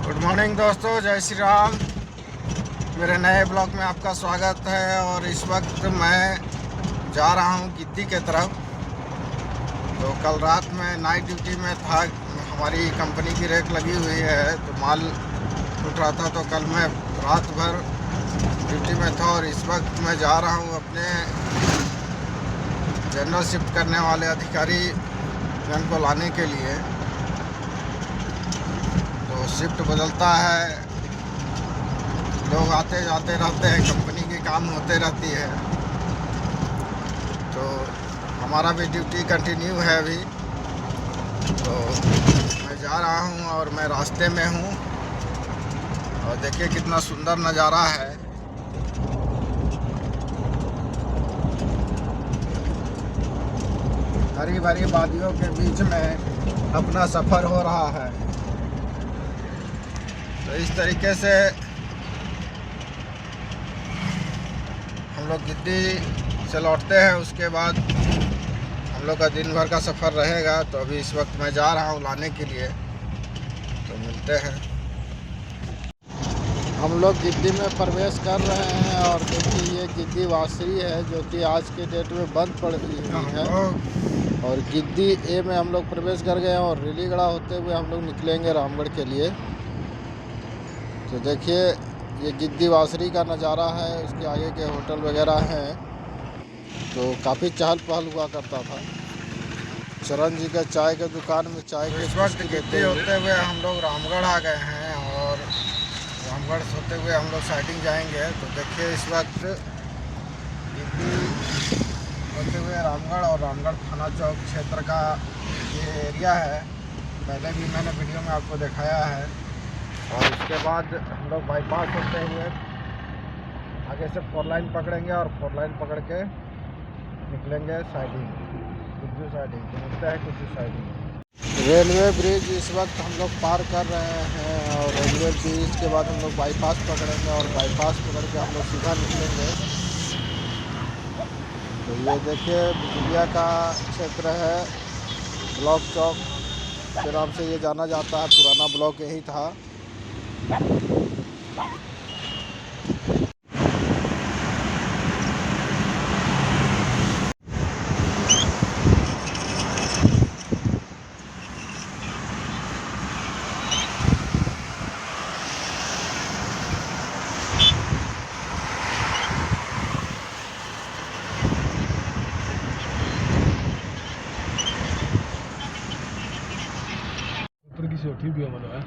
Good morning दोस्तों, जय श्री राम। मेरे नए ब्लॉग में आपका स्वागत है। और इस वक्त मैं जा रहा हूं गिद्दी के तरफ। तो कल रात में नाइट ड्यूटी में था, हमारी कंपनी की रेक लगी हुई है तो माल उठ रहा था। तो कल मैं रात भर ड्यूटी में था और इस वक्त मैं जा रहा हूं अपने जनरल शिफ्ट करने वाले अधिकारी जन को लाने के लिए। तो शिफ्ट बदलता है, लोग आते जाते रहते हैं, कंपनी के काम होते रहती है। तो हमारा भी ड्यूटी कंटिन्यू है अभी। तो मैं जा रहा हूं और मैं रास्ते में हूं और देखिए कितना सुंदर नज़ारा है। हरी भरी वादियों के बीच में अपना सफ़र हो रहा है। तो इस तरीके से हम लोग गिद्दी से लौटते हैं। उसके बाद हम लोग का दिन भर का सफ़र रहेगा। तो अभी इस वक्त मैं जा रहा हूँ लाने के लिए, तो मिलते हैं। हम लोग गिद्दी में प्रवेश कर रहे हैं और देखिए ये गिद्दी वासरी है जो कि आज के डेट में बंद पड़ी हुई है। और गिद्दी ए में हम लोग प्रवेश कर गए हैं और रेलीगढ़ा होते हुए हम लोग निकलेंगे रामगढ़ के लिए। तो देखिए ये गिद्दी वासरी का नज़ारा है, उसके आगे के होटल वगैरह हैं। तो काफ़ी चहल पहल हुआ करता था। चरण जी का चाय के दुकान में चाय के इस वक्त गिद्दी होते हुए हम लोग रामगढ़ आ गए हैं और रामगढ़ से होते हुए हम लोग साइडिंग जाएंगे। तो देखिए इस वक्त गिद्दी होते हुए रामगढ़ और रामगढ़ थाना चौक क्षेत्र का ये एरिया है। पहले भी मैंने वीडियो में आपको दिखाया है। और उसके बाद हम लोग बाईपास होते हुए आगे से 4 लाइन पकड़ेंगे और 4 लाइन पकड़ के निकलेंगे साइडिंग, कुछ साइडिंग। तो मिलता है कुछ साइडिंग। रेलवे ब्रिज इस वक्त हम लोग पार कर रहे हैं और रेलवे ब्रिज के बाद हम लोग बाईपास पकड़ेंगे और बाईपास पकड़ के हम लोग सीधा निकलेंगे। तो ये देखिए बिजलिया का क्षेत्र है, ब्लॉक चौक के नाम से ये जाना जाता है। पुराना ब्लॉक यही था। किसी और भी मतलब है।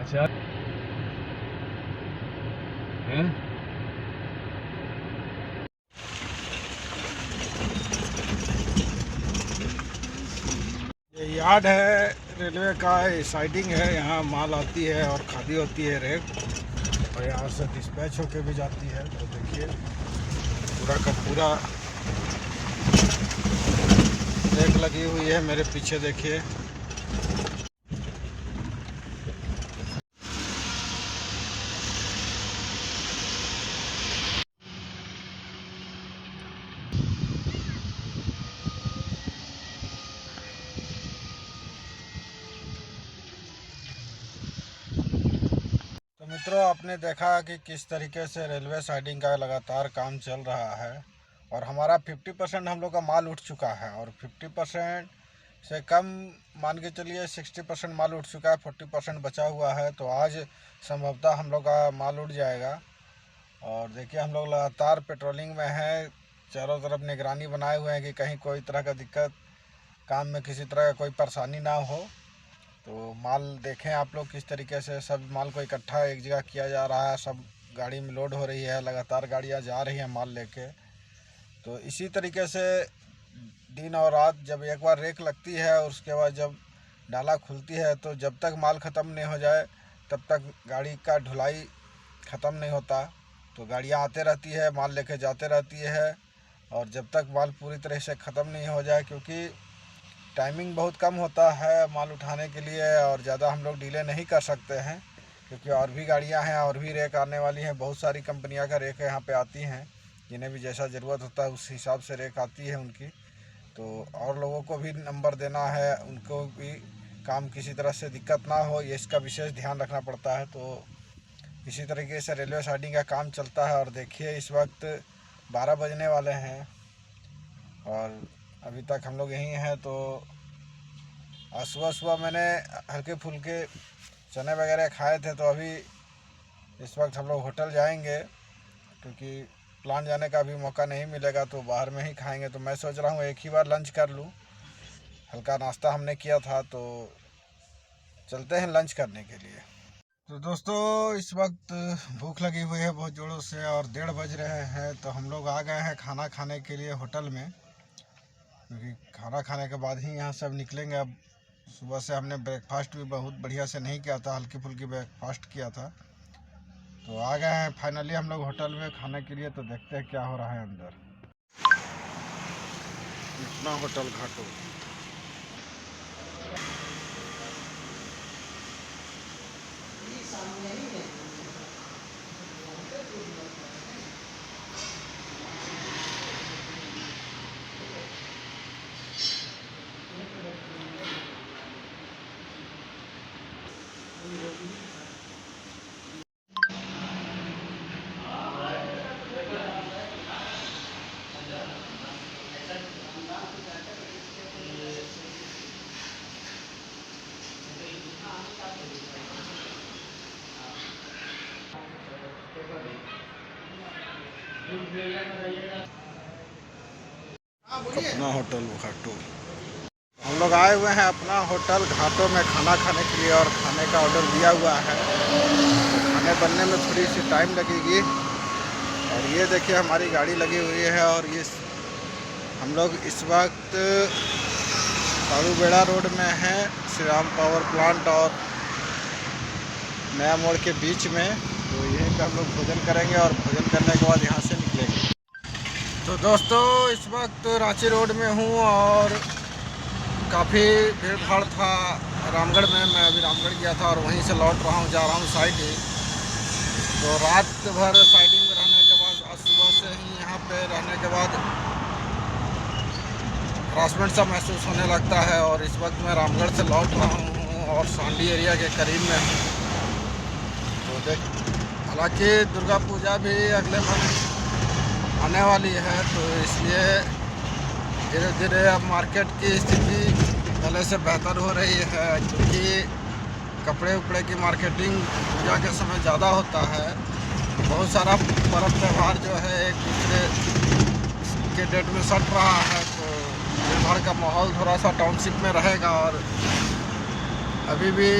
अच्छा हैं? ये यार्ड है रेलवे का, साइडिंग है। यहाँ माल आती है और खादी होती है रेक, और यहाँ से डिस्पैच होके भी जाती है। तो देखिए पूरा का पूरा रेक लगी हुई है मेरे पीछे देखिए। तो मित्रों, आपने देखा कि किस तरीके से रेलवे साइडिंग का लगातार काम चल रहा है और हमारा 50% हम लोग का माल उठ चुका है। और 50% से कम मान के चलिए 60% माल उठ चुका है, 40% बचा हुआ है। तो आज संभवतः हम लोग का माल उठ जाएगा। और देखिए हम लोग लगातार पेट्रोलिंग में हैं, चारों तरफ निगरानी बनाए हुए हैं कि कहीं कोई तरह का दिक्कत, काम में किसी तरह का कोई परेशानी ना हो। तो माल देखें आप लोग किस तरीके से सब माल को इकट्ठा एक जगह किया जा रहा है। सब गाड़ी में लोड हो रही है, लगातार गाड़ियां जा रही हैं माल लेके। तो इसी तरीके से दिन और रात, जब एक बार रेक लगती है और उसके बाद जब डाला खुलती है, तो जब तक माल ख़त्म नहीं हो जाए तब तक गाड़ी का ढुलाई ख़त्म नहीं होता। तो गाड़ियाँ आते रहती है, माल लेके जाते रहती है। और जब तक माल पूरी तरह से ख़त्म नहीं हो जाए, क्योंकि टाइमिंग बहुत कम होता है माल उठाने के लिए और ज़्यादा हम लोग डिले नहीं कर सकते हैं, क्योंकि और भी गाड़ियां हैं और भी रेक आने वाली हैं। बहुत सारी कंपनियां का रेक यहाँ पे आती हैं, जिन्हें भी जैसा ज़रूरत होता है उस हिसाब से रेक आती है उनकी। तो और लोगों को भी नंबर देना है, उनको भी काम किसी तरह से दिक्कत ना हो, ये इसका विशेष ध्यान रखना पड़ता है। तो इसी तरीके से रेलवे साइडिंग का काम चलता है। और देखिए इस वक्त 12 बजने वाले हैं और अभी तक हम लोग यहीं हैं। तो आज सुबह सुबह मैंने हल्के फुल्के चने वगैरह खाए थे। तो अभी इस वक्त हम लोग होटल जाएंगे, क्योंकि प्लान जाने का भी मौका नहीं मिलेगा तो बाहर में ही खाएंगे। तो मैं सोच रहा हूँ एक ही बार लंच कर लूँ, हल्का नाश्ता हमने किया था। तो चलते हैं लंच करने के लिए। तो दोस्तों इस वक्त भूख लगी हुई है बहुत ज़ोरों से और 1:30 बज रहे हैं। तो हम लोग आ गए हैं खाना खाने के लिए होटल में, क्योंकि खाना खाने के बाद ही यहाँ से अब निकलेंगे। अब सुबह से हमने ब्रेकफास्ट भी बहुत बढ़िया से नहीं किया था, हल्की फुल्की ब्रेकफास्ट किया था। तो आ गए हैं फाइनली हम लोग होटल में खाने के लिए। तो देखते हैं क्या हो रहा है अंदर। इतना होटल घाटो अपना होटल घाटो। हम लोग आए हुए हैं अपना होटल घाटों में खाना खाने के लिए और खाने का ऑर्डर दिया हुआ है। तो खाने बनने में थोड़ी सी टाइम लगेगी। और ये देखिए हमारी गाड़ी लगी हुई है और ये हम लोग इस वक्त कालूबेड़ा रोड में है, श्री राम पावर प्लांट और नया मोड़ के बीच में। तो यहीं पे हम लोग भोजन करेंगे और भोजन करने के बाद यहाँ से निकलेंगे। तो दोस्तों इस वक्त रांची रोड में हूँ और काफ़ी भीड़ भाड़ था रामगढ़ में। मैं अभी रामगढ़ गया था और वहीं से लौट रहा हूँ, जा रहा हूँ साइडिंग। तो रात भर साइडिंग में रहने के बाद आज सुबह से ही यहाँ पे रहने के बाद हरासमेंट सा महसूस होने लगता है। और इस वक्त मैं रामगढ़ से लौट रहा हूँ और सांडी एरिया के करीब में हूँ। तो देख, हालांकि दुर्गा पूजा भी अगले महीने आने वाली है, तो इसलिए धीरे धीरे अब मार्केट की स्थिति पहले से बेहतर हो रही है, क्योंकि कपड़े उपड़े की मार्केटिंग पूजा के समय ज़्यादा होता है। बहुत सारा पर्व त्यौहार जो है एक दूसरे के डेट में सट रहा है। तो भीड़ भाड़ का माहौल थोड़ा सा टाउनशिप में रहेगा। और अभी भी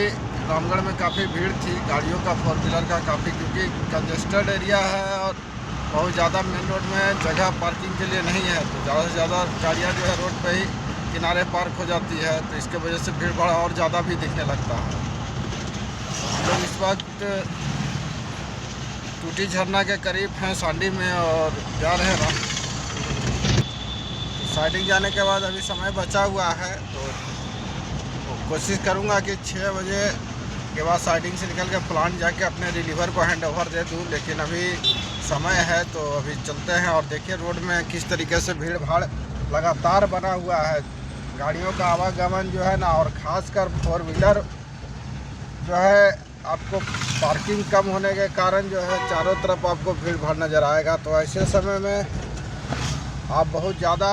रामगढ़ में काफ़ी भीड़ थी गाड़ियों का, 4 व्हीलर का काफ़ी, क्योंकि कंजेस्टेड एरिया है और बहुत ज़्यादा मेन रोड में जगह पार्किंग के लिए नहीं है। तो ज़्यादा से ज़्यादा गाड़ियाँ जो है रोड पे ही किनारे पार्क हो जाती है। तो इसके वजह से भीड़ भाड़ और ज़्यादा भी दिखने लगता है। हम लोग इस वक्त टूटी झरना के करीब हैं सांडी में और जा रहे हैं। तो साइडिंग जाने के बाद अभी समय बचा हुआ है, तो कोशिश करूँगा कि 6 बजे के बाद साइडिंग से निकल के प्लांट जाके अपने डिलीवर को हैंड ओवर दे दूँ। लेकिन अभी समय है तो अभी चलते हैं। और देखिए रोड में किस तरीके से भीड़ भाड़ लगातार बना हुआ है, गाड़ियों का आवागमन जो है ना, और ख़ासकर 4 व्हीलर जो है आपको पार्किंग कम होने के कारण जो है चारों तरफ आपको भीड़ भाड़ नज़र आएगा। तो ऐसे समय में आप बहुत ज़्यादा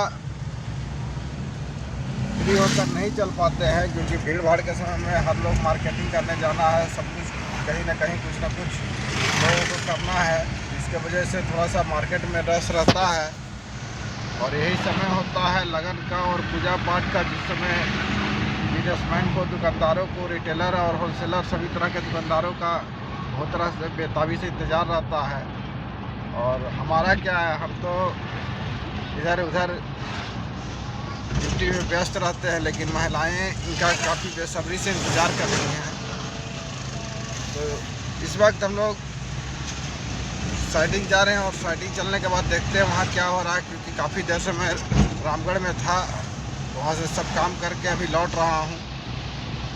फ्री होकर नहीं चल पाते हैं, क्योंकि भीड़ भाड़ के समय में हर लोग मार्केटिंग करने जाना है, सब कुछ कहीं ना कहीं कुछ ना कुछ लोगों को करना है। इसके वजह से थोड़ा सा मार्केट में रश रहता है। और यही समय होता है लगन का और पूजा पाठ का, जिस समय बिजनेसमैन को, दुकानदारों को, रिटेलर और होलसेलर सभी तरह के दुकानदारों का बहुत तरह से बेताबी से इंतज़ार रहता है। और हमारा क्या है, हम तो इधर उधर ड्यूटी में व्यस्त रहते हैं, लेकिन महिलाएं इनका काफ़ी बेसब्री से इंतज़ार कर रही हैं। तो इस वक्त हम लोग साइडिंग जा रहे हैं और साइडिंग चलने के बाद देखते हैं वहाँ क्या हो रहा है, क्योंकि काफ़ी देर से मैं रामगढ़ में था, वहाँ से सब काम करके अभी लौट रहा हूँ।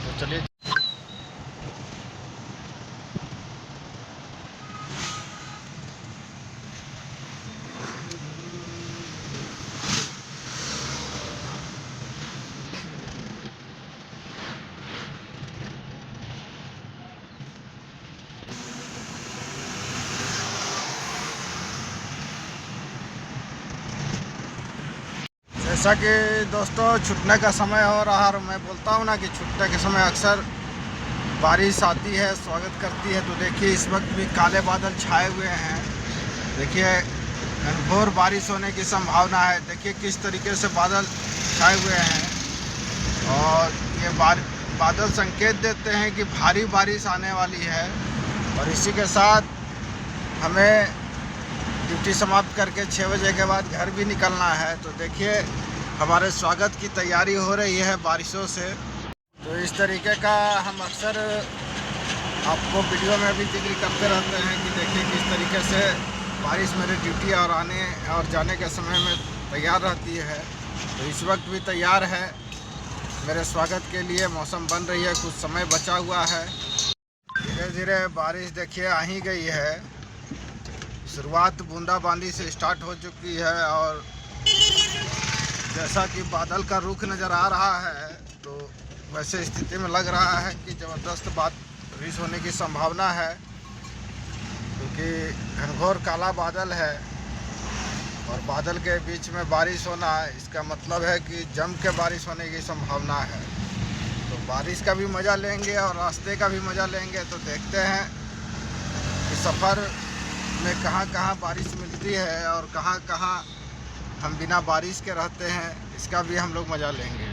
तो चलिए। जैसा कि दोस्तों छूटने का समय हो रहा है और मैं बोलता हूँ ना कि छूटने के समय अक्सर बारिश आती है, स्वागत करती है। तो देखिए इस वक्त भी काले बादल छाए हुए हैं। देखिए घनघोर बारिश होने की संभावना है। देखिए किस तरीके से बादल छाए हुए हैं और ये बादल संकेत देते हैं कि भारी बारिश आने वाली है। और इसी के साथ हमें ड्यूटी समाप्त करके 6 बजे के बाद घर भी निकलना है। तो देखिए हमारे स्वागत की तैयारी हो रही है बारिशों से। तो इस तरीके का हम अक्सर आपको वीडियो में भी जिक्र करते रहते हैं कि देखिए किस तरीके से बारिश मेरे ड्यूटी और आने और जाने के समय में तैयार रहती है। तो इस वक्त भी तैयार है मेरे स्वागत के लिए। मौसम बन रही है, कुछ समय बचा हुआ है। धीरे धीरे बारिश देखिए आ ही गई है। शुरुआत बूंदाबांदी से स्टार्ट हो चुकी है और जैसा कि बादल का रुख नज़र आ रहा है तो वैसे स्थिति में लग रहा है कि ज़बरदस्त बारिश होने की संभावना है, क्योंकि घनघोर काला बादल है और बादल के बीच में बारिश होना इसका मतलब है कि जम के बारिश होने की संभावना है। तो बारिश का भी मज़ा लेंगे और रास्ते का भी मज़ा लेंगे। तो देखते हैं कि सफ़र में कहाँ कहाँ बारिश मिलती है और कहाँ कहाँ हम बिना बारिश के रहते हैं, इसका भी हम लोग मज़ा लेंगे।